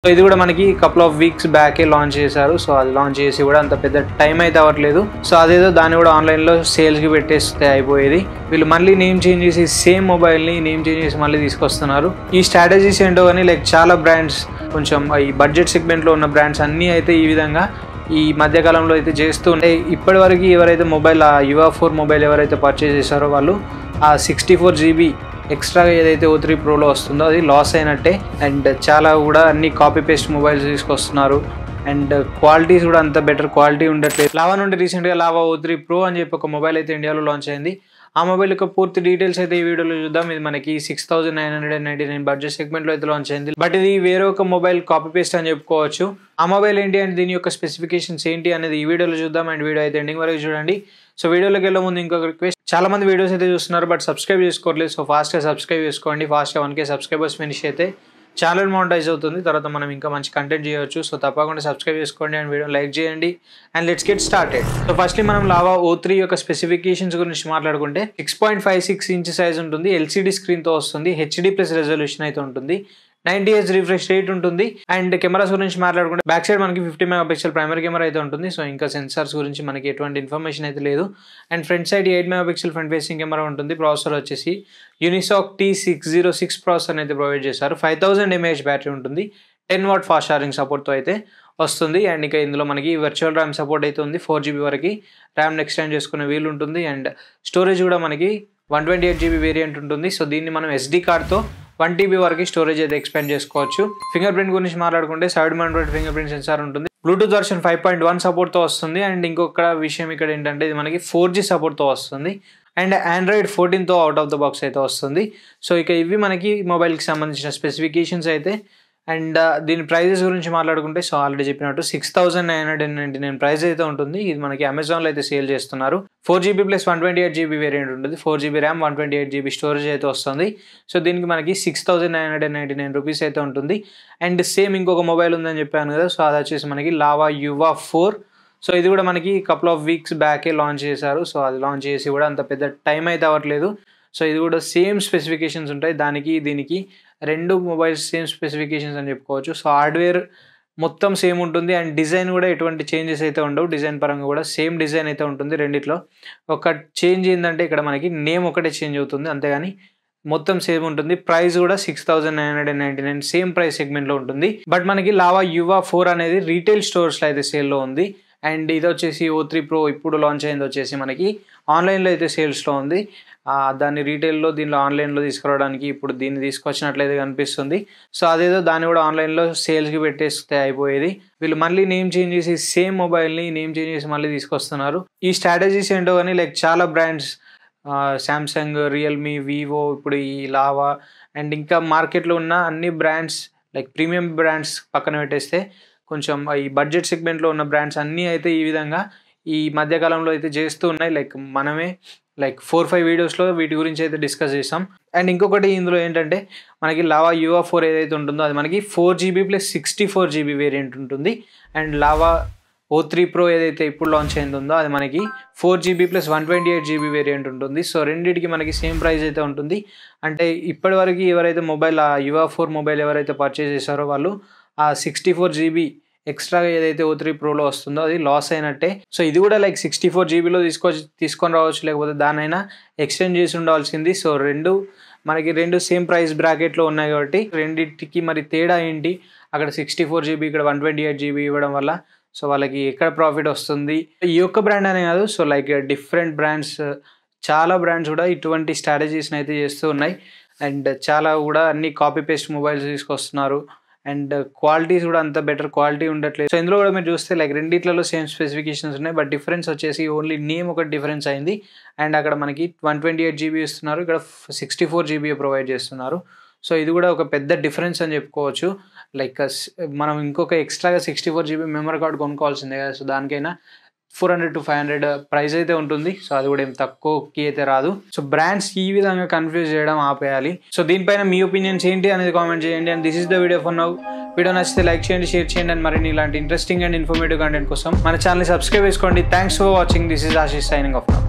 So ఇది కూడా మనకి కపుల్ ఆఫ్ వీక్స్ బ్యాకే లాంచ్ చేశారు. సో అది లాంచ్ చేసి కూడా అంత పెద్ద టైం అయితే అవ్వట్లేదు. సో అదేదో దాన్ని కూడా ఆన్లైన్లో సేల్స్కి పెట్టేస్తే అయిపోయేది. వీళ్ళు మళ్ళీ నేమ్ చేంజ్ చేసి సేమ్ మొబైల్ని నేమ్ చేంజ్ చేసి మళ్ళీ తీసుకొస్తున్నారు. ఈ స్ట్రాటజీస్ ఏంటో కానీ చాలా బ్రాండ్స్ కొంచెం ఈ బడ్జెట్ సెగ్మెంట్లో ఉన్న బ్రాండ్స్ అన్నీ అయితే ఈ విధంగా ఈ మధ్యకాలంలో అయితే చేస్తూ ఉంటాయి. ఇప్పటివరకు ఎవరైతే మొబైల్ UA4 మొబైల్ ఎవరైతే పర్చేస్ చేశారో వాళ్ళు ఆ 64 GB ఎక్స్ట్రాగా ఏదైతే O3 Proలో వస్తుందో అది లాస్ అయినట్టే. అండ్ చాలా కూడా అన్ని కాపీ పేస్ట్ మొబైల్స్ తీసుకొస్తున్నారు. అండ్ క్వాలిటీస్ కూడా అంత బెటర్ క్వాలిటీ ఉండట్లేదు. లావా నుండి రీసెంట్గా లావా O3 Pro అని చెప్పి ఒక మొబైల్ అయితే ఇండియాలో లాంచ్ అయింది. ఆ మొబైల్ యొక్క పూర్తి డీటెయిల్స్ అయితే ఈ వీడియోలో చూద్దాం. ఇది మనకి 6999 బడ్జెట్ సెగ్మెంట్లో అయితే లాంచ్ అయింది. బట్ ఇది వేరే ఒక మొబైల్ కాపీ పేస్ట్ అని చెప్పుకోవచ్చు. ఆ మొబైల్ ఏంటి అండ్ దీని యొక్క స్పెసిఫికేషన్స్ ఏంటి అనేది ఈ వీడియోలో చూద్దాం. అండ్ వీడియో అయితే ఎండింగ్ వరకు చూడండి. సో వీడియోలోకి వెళ్ళే ముందు ఇంకొక రిక్వెస్ట్, చాలా మంది వీడియోస్ అయితే చూస్తున్నారు బట్ సబ్స్క్రైబ్ చేసుకోవట్లేదు. సో ఫాస్ట్గా సబ్స్క్రైబ్ చేసుకోండి. ఫాస్ట్గా 1K సబ్స్క్రైబర్స్ ఫినిష్ అయితే ఛానల్ మానిటైజ్ అవుతుంది. తర్వాత మనం ఇంకా మంచి కంటెంట్ చేయవచ్చు. సో తప్పకుండా సబ్స్క్రైబ్ చేసుకోండి అండ్ వీడియో లైక్ చేయండి. And let's get started. So firstly మనం లావా O3 యొక్క స్పెసిఫికేషన్స్ గురించి మాట్లాడుకుంటే 6.56 ఇంచ్ సైజ్ ఉంటుంది. LCD స్క్రీన్తో వస్తుంది. HD+ రెజల్యూషన్ అయితే ఉంటుంది. 90Hz రిఫ్రెష్ రేట్ ఉంటుంది. అండ్ కెమెరాస్ గురించి మాట్లాడుకుంటే బ్యాక్ సైడ్ మనకి 50 MP ప్రైమరీ కెమెరా అయితే ఉంటుంది. సో ఇంకా సెన్సార్స్ గురించి మనకి ఎటువంటి ఇన్ఫర్మేషన్ అయితే లేదు. And front side 8 MP front facing camera ఉంటుంది. ప్రాసెసర్ వచ్చేసి యూనిసాక్ T606 ప్రాసెసర్ అయితే ప్రొవైడ్ చేశారు. 5000 mAh బ్యాటరీ ఉంటుంది. 10W ఫాస్ట్ ఛార్జింగ్ సపోర్ట్తో అయితే వస్తుంది. అండ్ ఇంకా ఇందులో మనకి వర్చువల్ ర్యామ్ సపోర్ట్ అయితే ఉంది. 4GB వరకు ర్యామ్ని ఎక్స్టెండ్ చేసుకునే వీలు ఉంటుంది. అండ్ స్టోరేజ్ కూడా మనకి 128GB వేరియంట్ ఉంటుంది. సో దీన్ని మనం SD కార్డ్తో 1TB వరకు స్టోరేజ్ అయితే ఎక్స్పాండ్ చేసుకోవచ్చు. ఫింగర్ ప్రింట్ గురించి మాట్లాడుకుంటే side mounted finger print censor ఉంటుంది. బ్లూటూత్ వర్షన్ 5.1 సపోర్ట్తో వస్తుంది. అండ్ ఇంకొక విషయం ఇక్కడ ఏంటంటే ఇది మనకి 4G సపోర్ట్తో వస్తుంది. అండ్ Android 14తో అవుట్ ఆఫ్ ద బాక్స్ అయితే వస్తుంది. సో ఇక ఇవి మనకి మొబైల్కి సంబంధించిన స్పెసిఫికేషన్స్ అయితే. అండ్ దీని ప్రైజెస్ గురించి మాట్లాడుకుంటే సో ఆల్రెడీ చెప్పినట్టు 6999 ప్రైస్ అయితే ఉంటుంది. ఇది మనకి అమెజాన్లో అయితే సేల్ చేస్తున్నారు. 4GB + 128GB వేరియంట్ ఉంటుంది. 4GB ర్యామ్ 128GB స్టోరేజ్ అయితే వస్తుంది. సో దీనికి మనకి 6999 రూపీస్ అయితే ఉంటుంది. అండ్ సేమ్ ఇంకొక మొబైల్ ఉందని చెప్పాను కదా, సో అది వచ్చేసి మనకి లావా UA4. సో ఇది కూడా మనకి కపుల్ ఆఫ్ వీక్స్ బ్యాకే లాంచ్ చేశారు. సో అది లాంచ్ చేసి కూడా అంత పెద్ద టైం అయితే అవ్వట్లేదు. సో ఇది కూడా సేమ్ స్పెసిఫికేషన్స్ ఉంటాయి. దానికి దీనికి రెండు మొబైల్స్ సేమ్ స్పెసిఫికేషన్స్ అని చెప్పుకోవచ్చు. సో హార్డ్వేర్ మొత్తం సేమ్ ఉంటుంది. అండ్ డిజైన్ కూడా ఎటువంటి చేంజెస్ అయితే ఉండవు. డిజైన్ పరంగా కూడా సేమ్ డిజైన్ అయితే ఉంటుంది రెండిట్లో. ఒక చేంజ్ ఏంటంటే ఇక్కడ మనకి నేమ్ ఒకటే చేంజ్ అవుతుంది, అంతేగాని మొత్తం సేమ్ ఉంటుంది. ప్రైస్ కూడా 6999 సేమ్ ప్రైస్ సెగ్మెంట్లో ఉంటుంది. బట్ మనకి లావా UA4 అనేది రీటైల్ స్టోర్స్లో అయితే సేల్లో ఉంది. అండ్ ఇది వచ్చేసి O3 Pro ఇప్పుడు లాంచ్ అయింది వచ్చేసి మనకి ఆన్లైన్లో అయితే సేల్స్లో ఉంది. దాన్ని రీటైల్లో దీనిలో ఆన్లైన్లో తీసుకురావడానికి ఇప్పుడు దీన్ని తీసుకొచ్చినట్లయితే కనిపిస్తుంది. సో అదేదో దాన్ని కూడా ఆన్లైన్లో సేల్స్కి పెట్టేస్తే అయిపోయేది. వీళ్ళు మళ్ళీ నేమ్ చేంజ్ చేసి సేమ్ మొబైల్ని నేమ్ చేంజ్ చేసి మళ్ళీ తీసుకొస్తున్నారు. ఈ స్ట్రాటజీస్ ఏంటో కానీ చాలా బ్రాండ్స్ శాంసంగ్, రియల్మీ, వివో, ఇప్పుడు ఈ లావా అండ్ ఇంకా మార్కెట్లో ఉన్న అన్ని బ్రాండ్స్ ప్రీమియం బ్రాండ్స్ పక్కన పెట్టేస్తే కొంచెం ఈ బడ్జెట్ సెగ్మెంట్లో ఉన్న బ్రాండ్స్ అన్నీ అయితే ఈ విధంగా ఈ మధ్యకాలంలో అయితే చేస్తూ ఉన్నాయి. మనమే 4-5 వీడియోస్లో వీటి గురించి అయితే డిస్కస్ చేసాం. అండ్ ఇంకొకటి ఇందులో ఏంటంటే మనకి లావా UA4 ఏదైతే ఉంటుందో అది మనకి 4GB + 64GB వేరియంట్ ఉంటుంది. అండ్ లావా O3 Pro ఏదైతే ఇప్పుడు లాంచ్ అయిందో అది మనకి 4GB + 128GB వేరియంట్ ఉంటుంది. సో రెండింటికి మనకి సేమ్ ప్రైస్ అయితే ఉంటుంది. అంటే ఇప్పటివరకు ఎవరైతే మొబైల్ UA4 మొబైల్ ఎవరైతే పర్చేస్ చేశారో వాళ్ళు ఆ 64GB ఎక్స్ట్రాగా ఏదైతే O3 Proలో వస్తుందో అది లాస్ అయినట్టే. సో ఇది కూడా 64GBలో తీసుకొని రావచ్చు, లేకపోతే దానైనా ఎక్స్టెండ్ చేసి ఉండాల్సింది. సో రెండు సేమ్ ప్రైస్ బ్రాకెట్లో ఉన్నాయి కాబట్టి రెండింటికి మరి తేడా ఏంటి? అక్కడ 64GB ఇక్కడ 128GB ఇవ్వడం వల్ల సో వాళ్ళకి ఎక్కడ ప్రాఫిట్ వస్తుంది? ఈ ఒక్క బ్రాండ్ అనే కాదు, సో డిఫరెంట్ బ్రాండ్స్, చాలా బ్రాండ్స్ కూడా ఇటువంటి స్ట్రాటజీస్ని అయితే చేస్తూ ఉన్నాయి. అండ్ చాలా కూడా అన్ని కాపీ పేస్ట్ మొబైల్స్ తీసుకొస్తున్నారు. అండ్ క్వాలిటీస్ కూడా అంత బెటర్ క్వాలిటీ ఉండట్లేదు. సో ఇందులో కూడా మీరు చూస్తే రెండిట్లలో సేమ్ స్పెసిఫికేషన్స్ ఉన్నాయి. బట్ డిఫరెన్స్ వచ్చేసి ఓన్లీ నేమ్ ఒకటి డిఫరెన్స్ అయింది. అండ్ అక్కడ మనకి 128GB ఇస్తున్నారు, ఇక్కడ 64GB ప్రొవైడ్ చేస్తున్నారు. సో ఇది కూడా ఒక పెద్ద డిఫరెన్స్ అని చెప్పుకోవచ్చు. మనం ఇంకొక ఎక్స్ట్రాగా 64GB మెమరీ కార్డ్ కొనుక్కోవాల్సిందే కదా. సో దానికైనా 400 to 500 ప్రైస్ అయితే ఉంటుంది. సో అది కూడా ఏం తక్కువకి అయితే రాదు. సో బ్రాండ్స్ ఈ విధంగా కన్ఫ్యూజ్ చేయడం ఆపేయాలి. సో దీనిపైన మీ ఒపీనియన్స్ ఏంటి అనేది కామెంట్ చేయండి. And this is the video for now. Video నచ్చితే లైక్ చేయండి, షేర్ చేయండి. అండ్ మరిన్ని ఇలాంటి ఇంట్రెస్టింగ్ అండ్ ఇన్ఫర్మేటివ్ కంటెంట్ కోసం మన ఛానల్ని సబ్స్క్రైబ్ చేసుకోండి. Thanks for watching. This is Ashish signing off now.